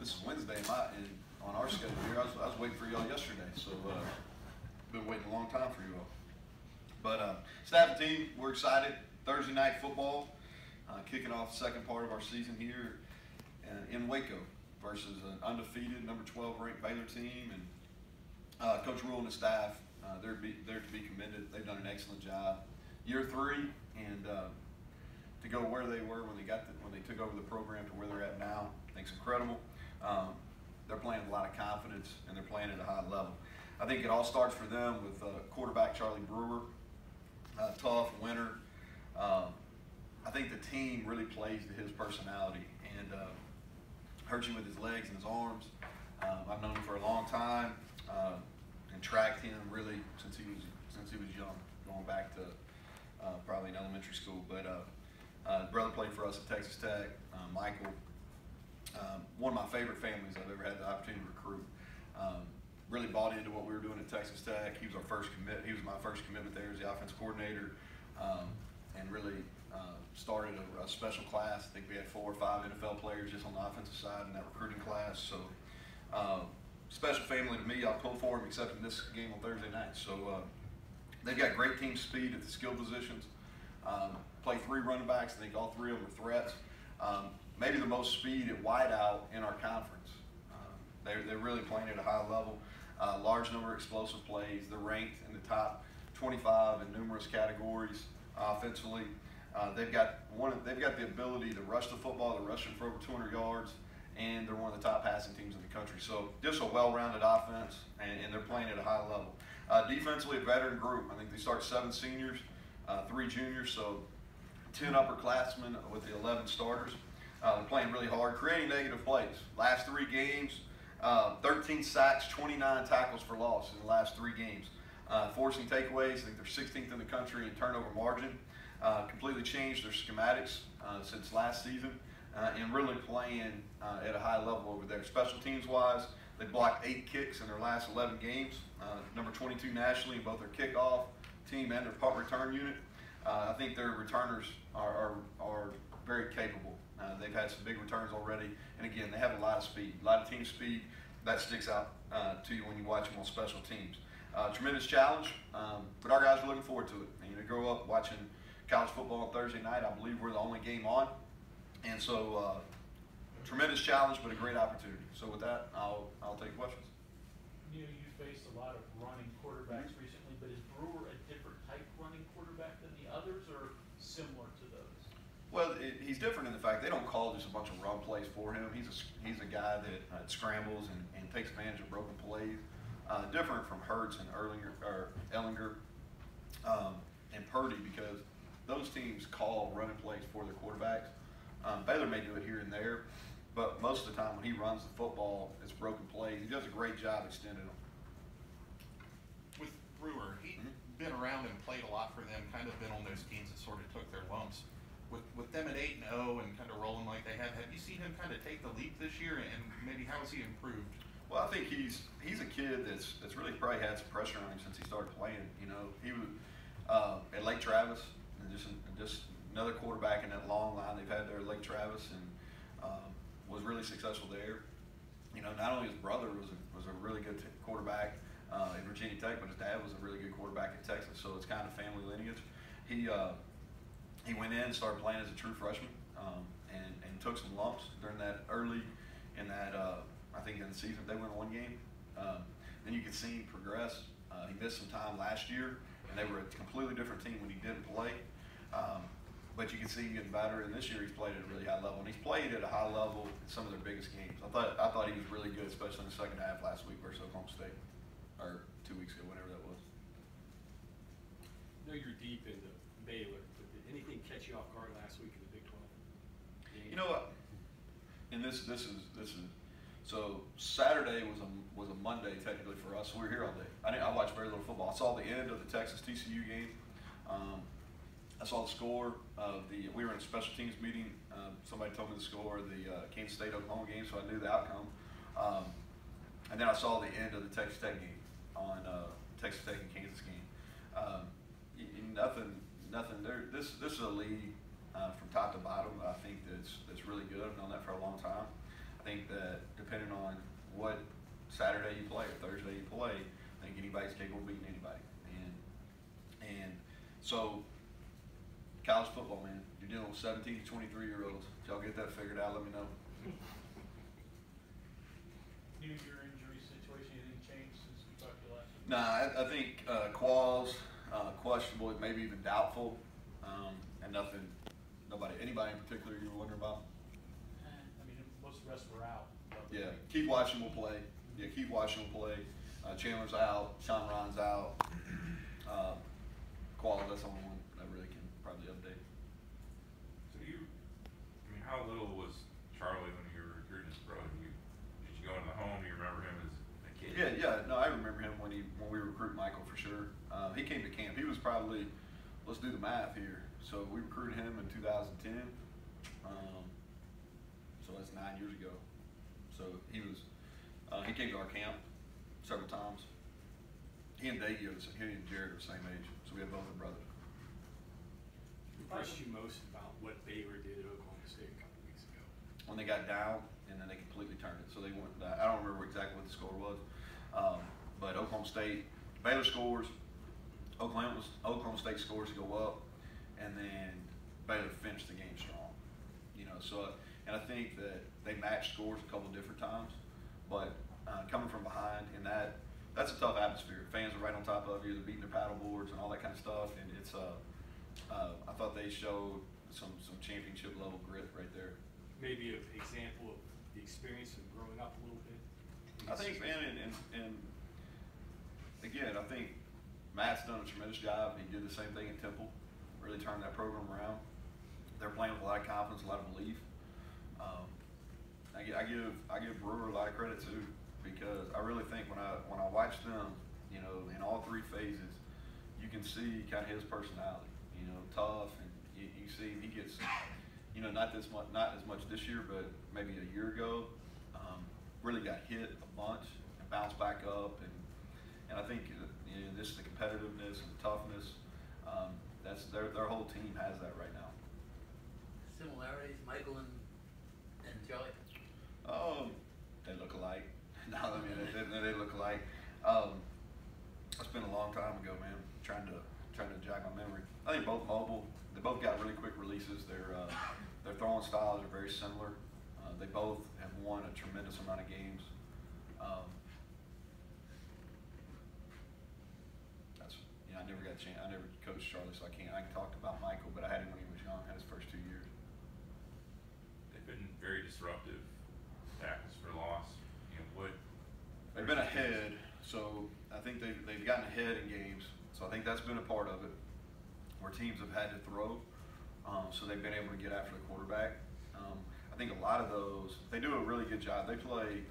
this is Wednesday on our schedule here. I was waiting for y'all yesterday, so been waiting a long time for you all. But staff and team, we're excited. Thursday night football, kicking off the second part of our season here in Waco versus an undefeated number 12 ranked Baylor team, and Coach Rule and the staff, they're to be commended. They've done an excellent job. Year 3, and to go where they were when they took over the program to where they're at now, I think it's incredible. They're playing with a lot of confidence, and they're playing at a high level. I think it all starts for them with quarterback Charlie Brewer, tough, winner. I think the team really plays to his personality, and hurts you with his legs and his arms. I've known him for a long time, and tracked him really since he was young, going back to probably in elementary school. But his brother played for us at Texas Tech. Michael, one of my favorite families I've ever had the opportunity to recruit. Really bought into what we were doing at Texas Tech. He was our first commit. He was my first commitment there as the offensive coordinator, and really started a special class. I think we had 4 or 5 NFL players just on the offensive side in that recruiting class. So special family to me. I'll pull for him, except in this game on Thursday night. So they've got great team speed at the skill positions. Play 3 running backs. I think all 3 of them are threats. Maybe the most speed at wideout in our conference. They're really playing at a high level. Large number of explosive plays. They're ranked in the top 25 in numerous categories offensively. They've got the ability to rush the football. They're rushing for over 200 yards, and they're one of the top passing teams in the country. So just a well-rounded offense, and they're playing at a high level. Defensively, a veteran group. I think they start 7 seniors, 3 juniors, so 10 upperclassmen with the 11 starters. They're playing really hard, creating negative plays. Last 3 games, 13 sacks, 29 tackles for loss in the last 3 games. Forcing takeaways, I think they're 16th in the country in turnover margin. Completely changed their schematics since last season, and really playing at a high level over there. Special teams wise, they blocked 8 kicks in their last 11 games, number 22 nationally in both their kickoff team and their punt return unit. I think their returners are very capable. They've had some big returns already, and again, they have a lot of speed, a lot of team speed. That sticks out to you when you watch them on special teams. Tremendous challenge, but our guys are looking forward to it. And, to grow up watching college football on Thursday night, I believe we're the only game on, and so tremendous challenge, but a great opportunity. So with that, I'll take questions. You faced a lot of running quarterbacks recently, but is Brewer a different type running quarterback than the others, or similar to those? Well, he's different in the fact they don't call just a bunch of run plays for him. He's a guy that scrambles and takes advantage of broken plays. Different from Hurts and Ellinger and Purdy, because those teams call running plays for their quarterbacks. Baylor may do it here and there, but most of the time when he runs the football, it's broken plays. He does a great job extending them. With Brewer, he's been around and played a lot for them, kind of been on those teams that sort of took their lumps. With them at 8-0 and kind of rolling like they have you seen him kind of take the leap this year, and maybe how has he improved? Well, I think he's a kid that's really probably had some pressure on him since he started playing. He was at Lake Travis, and just another quarterback in that long line they've had there at Lake Travis, and was really successful there. Not only his brother was a really good quarterback at Virginia Tech, but his dad was a really good quarterback at Texas. So it's kind of family lineage. He went in and started playing as a true freshman, and took some lumps during that early in that. I think in the season they won 1 game. Then you could see him progress. He missed some time last year, and they were a completely different team when he didn't play. But you can see him getting better, and this year he's played at a really high level, and he's played at a high level in some of their biggest games. I thought he was really good, especially in the second half last week versus Oklahoma State, or 2 weeks ago, whatever that was. I know you're deep into Baylor, but did anything catch you off guard last week in the Big 12? You know what? And this is so Saturday was a Monday technically for us. So we were here all day. I watched very little football. I saw the end of the Texas TCU game. I saw the score of we were in a special teams meeting. Somebody told me the score of the Kansas State Oklahoma game, so I knew the outcome. And then I saw the end of the Texas Tech game on Texas Tech and Kansas game. Nothing there. This is a league from top to bottom. I think that's really good. I've known that for a long time. I think that depending what Saturday you play or Thursday you play, I think anybody's capable of beating anybody. And so college football, man, you're dealing with 17 to 23-year-olds. If y'all get that figured out, let me know. Your injury situation, anything changed since we talked to you last week? Nah, I think Qualls, questionable, maybe even doubtful, and anybody in particular you were wondering about? I mean, most of the rest were out. Yeah, Keith Washington will play. Chandler's out. Sean Ron's out. Qualls, that's the only one I really can probably update. So how little was Charlie when you were recruiting as pro? Did you go in the home? Do you remember him as a kid? Yeah. No, I remember him when we were recruiting Michael for sure. He came to camp. He was probably, let's do the math here. So we recruited him in 2010. So that's 9 years ago. So he came to our camp several times. He and Jared are the same age, so we have both their brothers. What impressed you most about what Baylor did at Oklahoma State a couple weeks ago? When they got down, and then they completely turned it. So they went. I don't remember exactly what the score was, but Baylor scores, Oklahoma State scores to go up, and then Baylor finished the game strong. And I think that they matched scores a couple different times, but coming from behind in that's a tough atmosphere. Fans are right on top of you, they're beating their paddle boards and all that kind of stuff, and it's I thought they showed some championship level grit right there. Maybe an example of the experience of growing up a little bit. I think, man, and again, I think Matt's done a tremendous job. He did the same thing at Temple, really turned that program around. They're playing with a lot of confidence, a lot of belief. I give Brewer a lot of credit too, because I really think when I watch them, in all three phases, you can see kind of his personality. Tough, and you see he gets, not as much this year, but maybe a year ago, really got hit a bunch and bounced back up, and I think just the competitiveness and the toughness, that's their whole team has that right now. Similarities, Michael and Charlie? They look alike. No, I mean they look alike. It's been a long time ago, man. Trying to jog my memory. I think both mobile. They both got really quick releases. Their throwing styles are very similar. They both have won a tremendous amount of games. I never got a chance. I never coached Charlie, so I can talk about Michael, but I had him when he was young. Had his first 2 years. They've been very disruptive tackles for loss. They've been ahead, so I think they've gotten ahead in games. So I think that's been a part of it, where teams have had to throw, so they've been able to get after the quarterback. I think a lot of those, they do a really good job. They play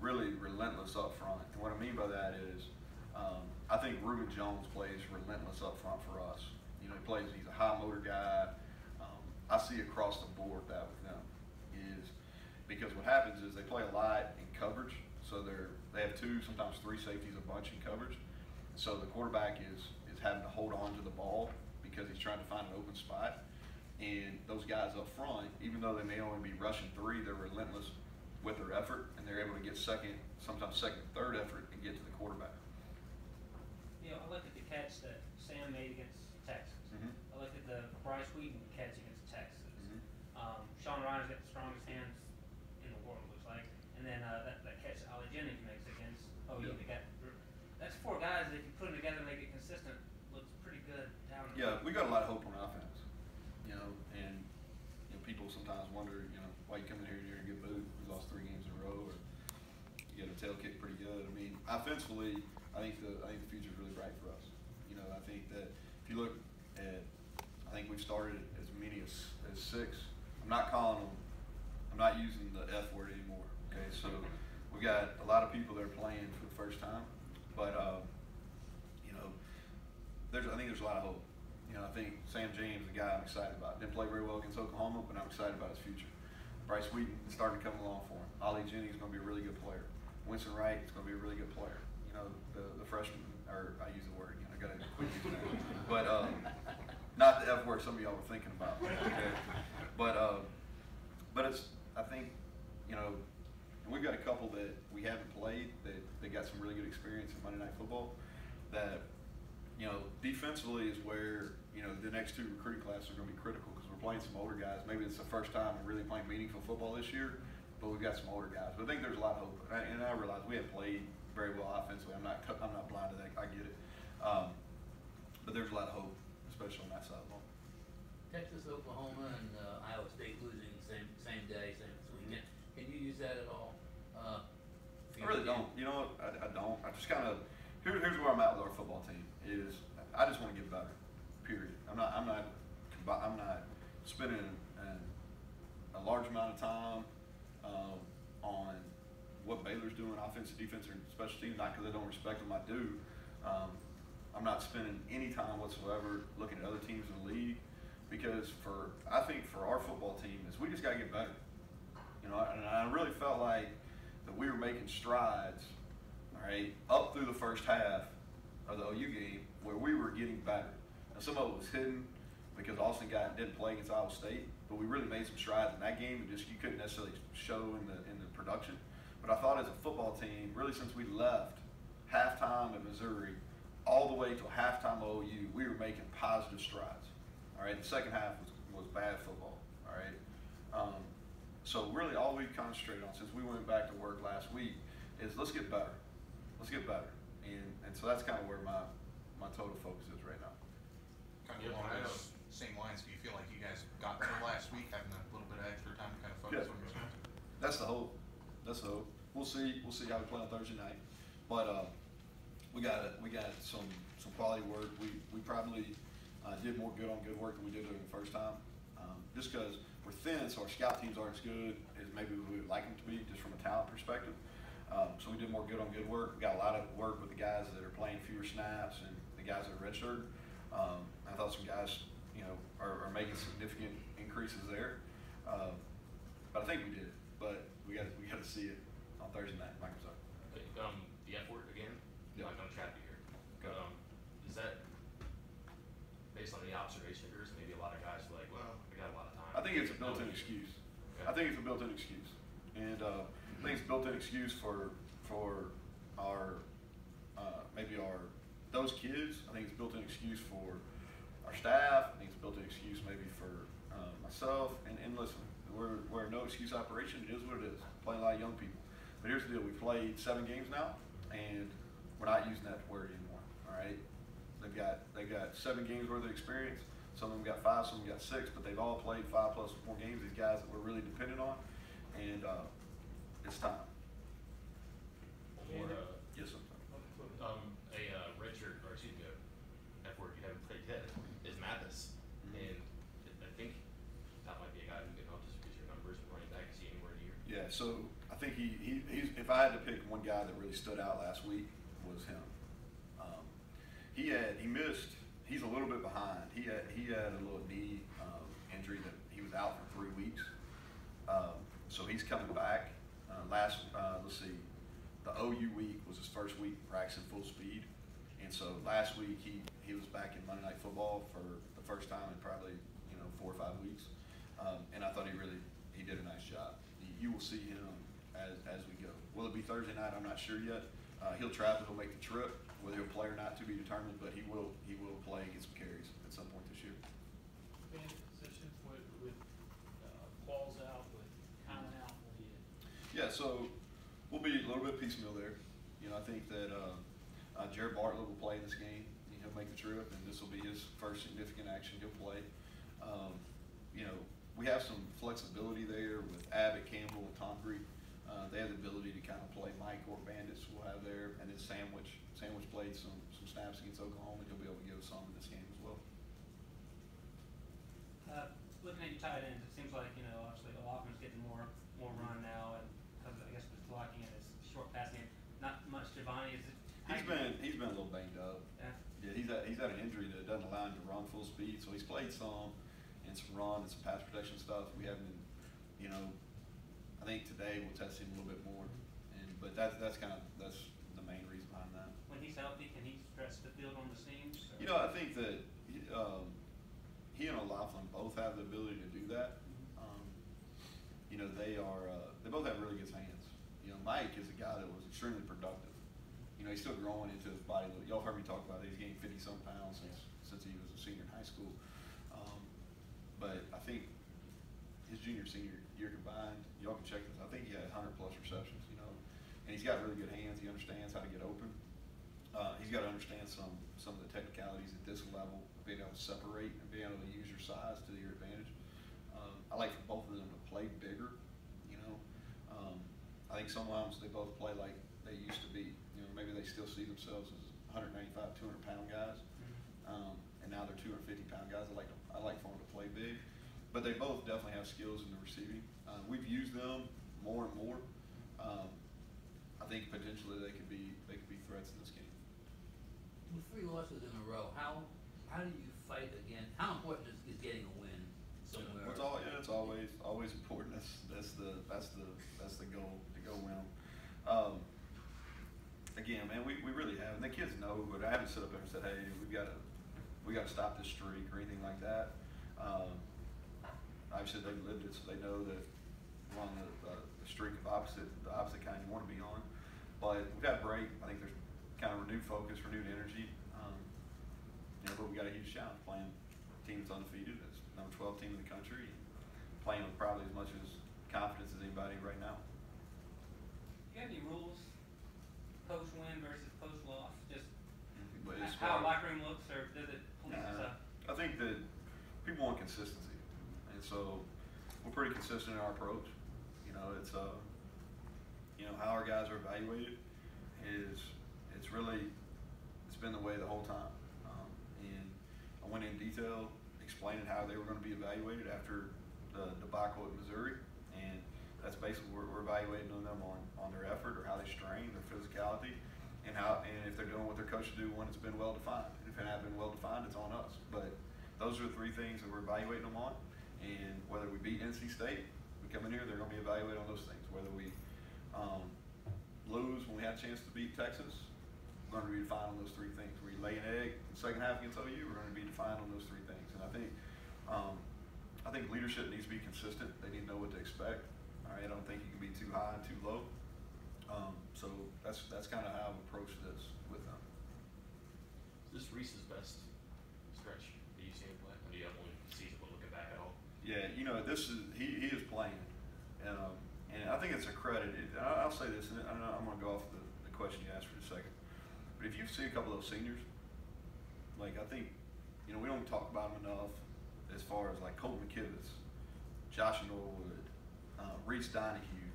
really relentless up front, and what I mean by that is, I think Reuben Jones plays relentless up front for us. He's a high motor guy. I see across the board that with them is because what happens is they play a lot in coverage, so they have 2, sometimes 3 safeties a bunch in coverage. So the quarterback is having to hold on to the ball because he's trying to find an open spot. And those guys up front, even though they may only be rushing 3, they're relentless with their effort, and they're able to get sometimes second, third effort and get to the quarterback. I looked at the catch that Sam made against Texas. Mm-hmm. I looked at the Bryce Wheaton catch against Texas. Mm-hmm. Sean Ryan's got the strongest hands in the world, looks like. And then that catch Ollie Jennings makes against OU. Yeah. That's 4 guys that if you put them together and make it consistent, looks pretty good down there. Yeah, we got a lot of hope on offense. And people sometimes wonder, why you come in here and you're gonna get booed. We lost 3 games in a row, or you got a tail kick pretty good. I mean, offensively, I think the future's really bright for us. I think that if you look at, I think we've started as many as 6. I'm not using the F word anymore. Okay, so we got a lot of people that are playing for the first time, but I think there's a lot of hope. I think Sam James, the guy I'm excited about, didn't play very well against Oklahoma, but I'm excited about his future. Bryce Wheaton is starting to come along for him. Ollie Jennings is going to be a really good player. Winston Wright is going to be a really good player. The freshman, or I use the word again. I got to quit using that. But not the F word some of y'all were thinking about. Okay? But it's, I think, And we've got a couple that we haven't played that they got some really good experience in Monday Night Football. That, you know, defensively is where, you know, the next 2 recruiting classes are going to be critical because we're playing some older guys. Maybe it's the first time we're really playing meaningful football this year, but we've got some older guys. But I think there's a lot of hope. And I realize we haven't played very well offensively. I'm not blind to that. I get it. But there's a lot of hope, especially on that side of the ball. Texas, Oklahoma, and Iowa State losing same day, same weekend. Can you use that at all? I really don't. You know what? I don't. I just kind of here's where I'm at with our football team. Is I just want to get better. Period. I'm not spending a large amount of time on what Baylor's doing, offensive, defense, or special teams. Not because I don't respect them. I do. I'm not spending any time whatsoever looking at other teams in the league because I think for our football team is we just got to get better. You know, and I really felt like that we were making strides, all right, up through the first half of the OU game where we were getting better. Now some of it was hidden because Austin didn't play against Iowa State, but we really made some strides in that game. And just you couldn't necessarily show in the production. But I thought as a football team, really since we left halftime at Missouri, all the way to halftime at OU, we were making positive strides. All right, the second half was bad football. All right. So really all we concentrated on since we went back to work last week is let's get better. Let's get better. And so that's kind of where my total focus is right now. Kind of along those same lines, do you feel like you guys got better last week, having a little bit of extra time to kind of focus on your strengths? That's the hope. That's the hope. We'll see how we play on Thursday night. But we got some quality work. We probably did more good on good work than we did during the first time. Just because we're thin, so our scout teams aren't as good as maybe we would like them to be, just from a talent perspective. So we did more good on good work. We got a lot of work with the guys that are playing fewer snaps and the guys that are redshirted. I thought some guys, you know, are making significant increases there. But I think we did. But we got to see it on Thursday night, Microsoft. The F word again. Yeah. I'm not gonna trap you here. Go. Is that based on the observation, or is maybe a lot of guys are like, well, we got a lot of time? I think it's a built-in excuse. Okay. I think it's a built-in excuse, and I think it's a built-in excuse for our maybe those kids. I think it's a built-in excuse for our staff. I think it's a built-in excuse maybe for myself. And listen, we're a no excuse operation. It is what it is. Playing a lot of young people. But here's the deal: we played 7 games now, and we're not using that word anymore. All right, they've got 7 games worth of experience. Some of them got 5, some of them got 6, but they've all played 5 plus more games. These guys that we're really dependent on, and it's time. Or Yes, sir. a redshirt, or excuse me, a F word you haven't played yet is Mathis, and I think that might be a guy who can help just because your numbers and running back is he anywhere near. Yeah, so I think he's if I had to pick one guy that really stood out last week was him. He missed. He's a little bit behind. He had a little knee injury that he was out for 3 weeks. So he's coming back. Let's see, the OU week was his first week practicing full speed, and so last week he was back in Monday Night Football for the first time in probably 4 or 5 weeks, and I thought he did a nice job. You will see him as we go. Will it be Thursday night? I'm not sure yet. He'll travel. He'll make the trip. Whether he'll play or not to be determined, but he will play and get some carries at some point this year. Band position with balls out, with Colin out, what do you? Yeah, so we'll be a little bit piecemeal there. I think that Jared Bartlett will play this game. He'll make the trip, and this will be his first significant action he'll play. We have some flexibility there with Abbott, Campbell, and Tongree. They have the ability to kind of play Mike or Bandits we'll have there, and then Sandwich played some snaps against Oklahoma, and he'll be able to give us some in this game as well. Looking at your tight ends, it seems like, obviously O'Loughlin's getting more run now, and because I guess with blocking and his short passing, not much. Giovanni, is it? He's been a little banged up. Yeah. Yeah, he's had an injury that doesn't allow him to run full speed, so he's played some and some run and some pass protection stuff. We haven't been, I think today we'll test him a little bit more, but that's the main reason behind that. When he's healthy, can he stretch the field on the seams? I think that he and O'Loughlin both have the ability to do that. They both have really good hands. Mike is a guy that was extremely productive. You know, he's still growing into his body. Y'all heard me talk about it. He's gained 50-some pounds since he was a senior in high school. But I think his senior year combined, y'all can check this. I think he had 100+ receptions. You know, and he's got really good hands. He understands how to get open. He's got to understand some of the technicalities at this level, being able to separate and being able to use your size to your advantage. I like for both of them to play bigger. You know, I think sometimes they both play like they used to be. You know, maybe they still see themselves as 195, 200-pound guys, and now they're 250-pound guys. I like for them to play big, but they both definitely have skills in the receiving. We've used them more and more. I think potentially they could be threats in this game. With 3 losses in a row, how do you fight again? How important is getting a win somewhere? It's always important. That's the goal, to go win. Again, man, we really have, and the kids know, but I haven't stood up there and said, hey, we got to stop this streak or anything like that. Obviously they've lived it, so they know that we're on the streak of the opposite kind you want to be on. But we've got a break. I think there's kind of renewed focus, renewed energy. But we got a huge challenge playing a team that's undefeated. It's number 12 team in the country, and playing with probably as much as confidence as anybody right now. Do you have any rules, post win versus post loss? Just But how a locker room looks, or does it police itself? I think that people want consistency, and so we're pretty consistent in our approach. You know, it's how our guys are evaluated is it's been the way the whole time. And I went in detail explaining how they were going to be evaluated after the debacle at Missouri, and that's basically we're evaluating them on their effort or how they strain, their physicality, and if they're doing what they're coached to do when it's been well defined. And if it hasn't been well defined, it's on us. But those are the 3 things that we're evaluating them on. And whether we beat NC State, we come in here, they're going to be evaluated on those things. Whether we lose when we had a chance to beat Texas, we're going to be defined on those 3 things. We lay an egg in the second half against OU, we're going to be defined on those 3 things. And I think leadership needs to be consistent. They need to know what to expect. All right, I don't think you can be too high and too low. So that's kind of how I've approached this with them. Is this Reese's best stretch that you've seen him play? I mean, you have only season, but looking back at all. Yeah, you know, he is playing, and I think it's a credit. I'll say this, and I'm going to go off the question you asked for a second. But if you see a couple of those seniors, like I think, you know, we don't talk about them enough as far as like Colton McKivitz, Josh Norwood, Reese Donahue,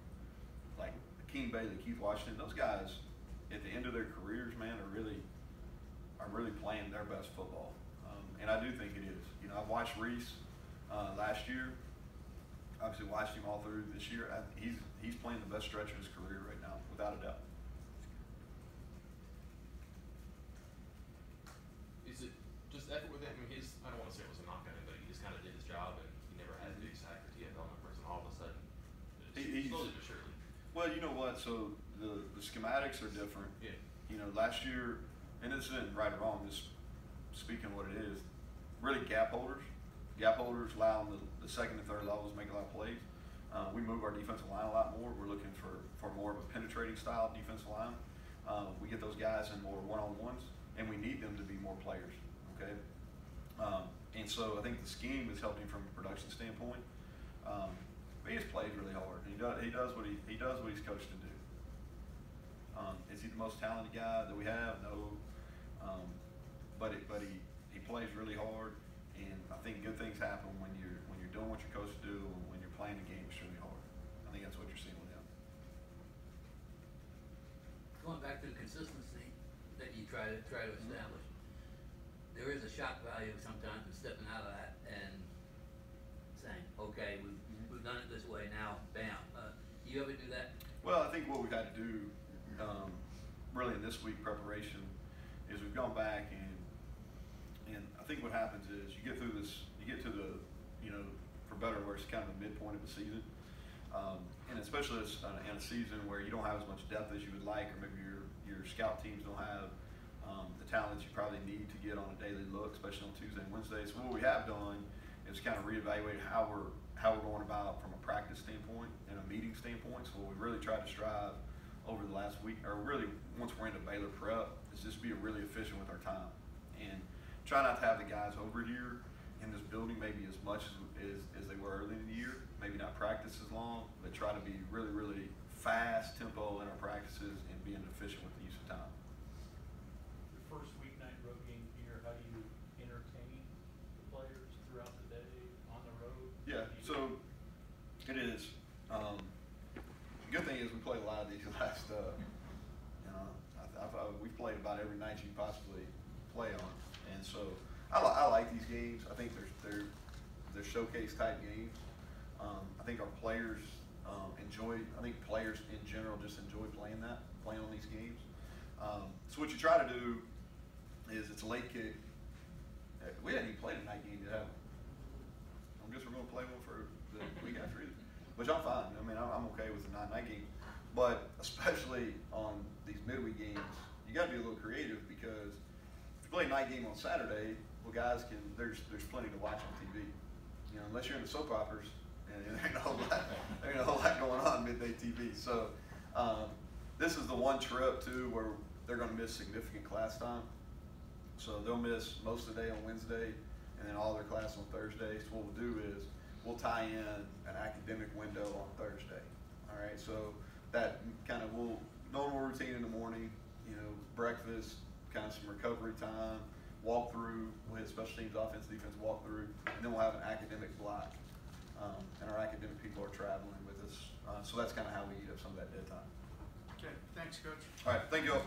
like Keene Bailey, Keith Washington. Those guys, at the end of their careers, man, are really playing their best football. And I do think it is. You know, I've watched Reese last year. Obviously watched him all through this year. He's playing the best stretch of his career right now, without a doubt. Is it just effort with him? I mean, I don't want to say it was a knock on him, but he just kind of did his job, and he never had a big sack for TFL numbers, and all of a sudden, slowly but surely. Well, you know what? So the schematics are different. Yeah. You know, last year, and this isn't right or wrong, just speaking what it is, really gap holders. Gap holders allow them the second and third levels to make a lot of plays. We move our defensive line a lot more. We're looking for more of a penetrating style defensive line. We get those guys in more one-on-ones, and we need them to be more players, okay? And so I think the scheme has helped him from a production standpoint. But he just plays really hard. He does what he's coached to do. Is he the most talented guy that we have? No. But he plays really hard, and I think good things happen when you're doing what you're coached to do, and when you're playing the game extremely hard. I think that's what you're seeing with him. Going back to the consistency that you try to establish, there is a shock value sometimes in stepping out of that and saying, okay, we've done it this way now, bam. Do you ever do that? Well, I think what we've had to do, really in this week preparation, is we've gone back and I think what happens is you get to the, you know, for better or worse, kind of the midpoint of the season, and especially in a season where you don't have as much depth as you would like, or maybe your scout teams don't have the talent you probably need to get on a daily look, especially on Tuesday and Wednesday. So what we have done is kind of reevaluate how we're going about from a practice standpoint and a meeting standpoint. So what we really try to strive over the last week, or really once we're into Baylor prep, is just be really efficient with our time and try not to have the guys over here in this building maybe as much as they were early in the year. Maybe not practice as long, but try to be really fast tempo in our practices and being efficient with the use of time. Your first weeknight road game here, how do you entertain the players throughout the day on the road? Yeah, so it is. The good thing is we played a lot of these last, we've played about every night you can possibly play on. And so I like these games. I think they're showcase type games. I think our players I think players in general just enjoy playing on these games. So what you try to do is it's a late kick. We hadn't even played a night game yet, have we? I guess we're going to play one for the week after either, which I'm fine. I mean, I'm okay with the night game. But especially on these midweek games, you got to be a little creative because if you play a night game on Saturday, well, guys there's plenty to watch on TV. You know, unless you're in the soap operas, and there ain't a whole lot going on midday TV. So this is the one trip too where they're going to miss significant class time. So they'll miss most of the day on Wednesday, and then all their class on Thursday. So what we'll do is we'll tie in an academic window on Thursday. All right, so that kind of normal routine in the morning, you know, breakfast, kind of some recovery time, walk through, we'll hit special teams, offense, defense, walk through, and then we'll have an academic block. And our academic people are traveling with us. So that's kind of how we eat up some of that dead time. Okay, thanks, Coach. All right, thank you all.